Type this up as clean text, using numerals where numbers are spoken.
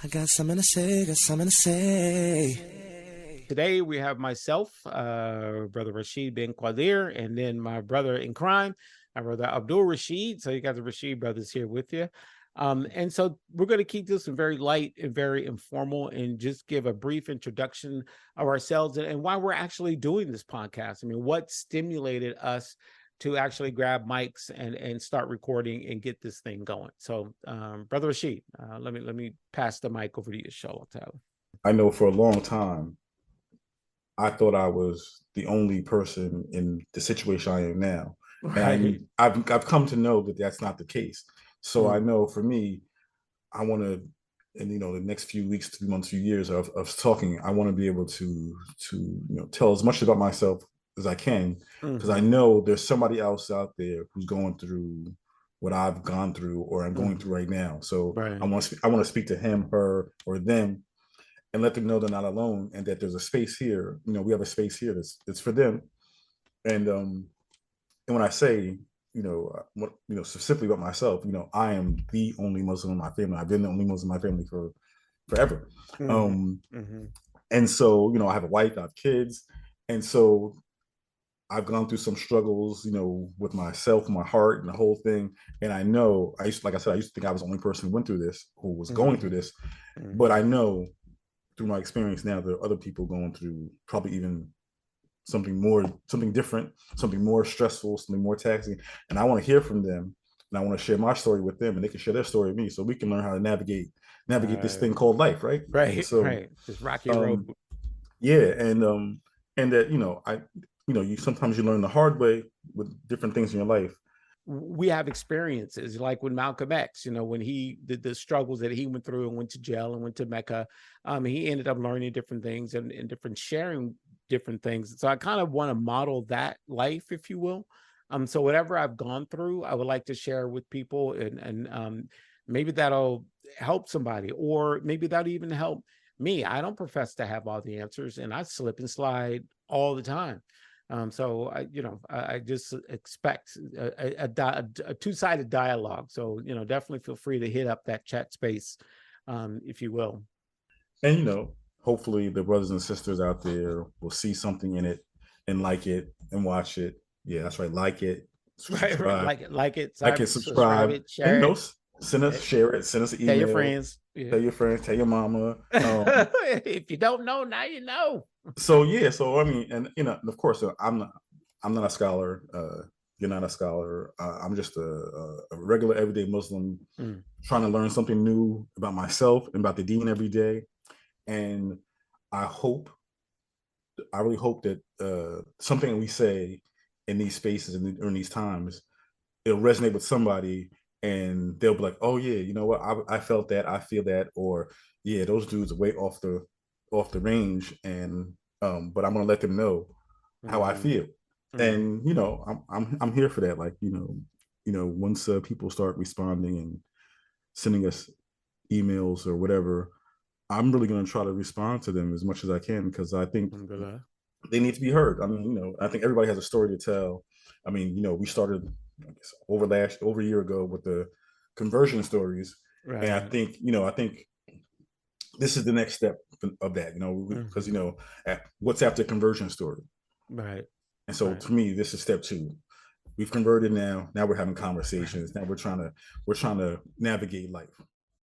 I got something to say, got something to say. Today we have myself, Brother Rasheed bin Qadir, and then my brother in crime, my brother Abdul Rashid. So you got the Rashid brothers here with you. And so we're going to keep this very light and very informal and just give a brief introduction of ourselves and why we're actually doing this podcast. I mean, what stimulated us to actually grab mics and start recording and get this thing going. So, Brother Rashid, let me pass the mic over to you, Show. I know for a long time, I thought I was the only person in the situation I am now. Right. And I've come to know that that's not the case. So I know for me, I want to, in the next few weeks, 2 months, few years of talking, I want to be able to tell as much about myself as I can, because I know there's somebody else out there who's going through what I've gone through or I'm going through right now. So Right. I want to speak to him, her, or them, and let them know they're not alone and that there's a space here. We have a space here that's for them. And when I say, specifically about myself, I am the only Muslim in my family. I've been the only Muslim in my family for forever. And so, I have a wife, I have kids. And so I've gone through some struggles, with myself, my heart, and the whole thing. And I know, like I said, I used to think I was the only person who went through this, who was going through this. But I know through my experience now, there are other people going through probably even something different, something more stressful, something more taxing. And I want to hear from them, and I want to share my story with them, and they can share their story with me, so we can learn how to navigate this thing called life, right? Right. So, right. This rocky road. Yeah, and that you sometimes you learn the hard way with different things in your life. We have experiences like when Malcolm X, when he did the struggles that he went through and went to jail and went to Mecca, he ended up learning different things and different sharing different things. So I kind of want to model that life, if you will. So whatever I've gone through, I would like to share with people, and maybe that'll help somebody, or maybe that'll even help me. I don't profess to have all the answers, and I slip and slide all the time. So I just expect a two-sided dialogue. So, definitely feel free to hit up that chat space, if you will. And, hopefully the brothers and sisters out there will see something in it and like it and watch it. Yeah, that's right. Like it, subscribe. Right. Like it, subscribe it, share and it. Share it, send us an email. Tell your friends. Yeah. Tell your friends, tell your mama. If you don't know, now you know. So I mean, and of course, I'm not a scholar. You're not a scholar. I'm just a regular everyday Muslim trying to learn something new about myself and about the deen every day. And I really hope that something that we say in these spaces and in these times, it'll resonate with somebody, and they'll be like, "Oh yeah, you know what? I felt that. I feel that." Or, "Yeah, those dudes are way off the range," and but I'm gonna let them know how I feel. And I'm here for that. Like once people start responding and sending us emails or whatever, I'm really gonna try to respond to them as much as I can, because I think they need to be heard. I mean, I think everybody has a story to tell. I mean, we started, I guess, over a year ago with the conversion stories, Right. and I think this is the next step of that. Because what's after conversion story, right? And so to me, this is step 2. We've converted now. Now we're having conversations. Now we're trying to navigate life.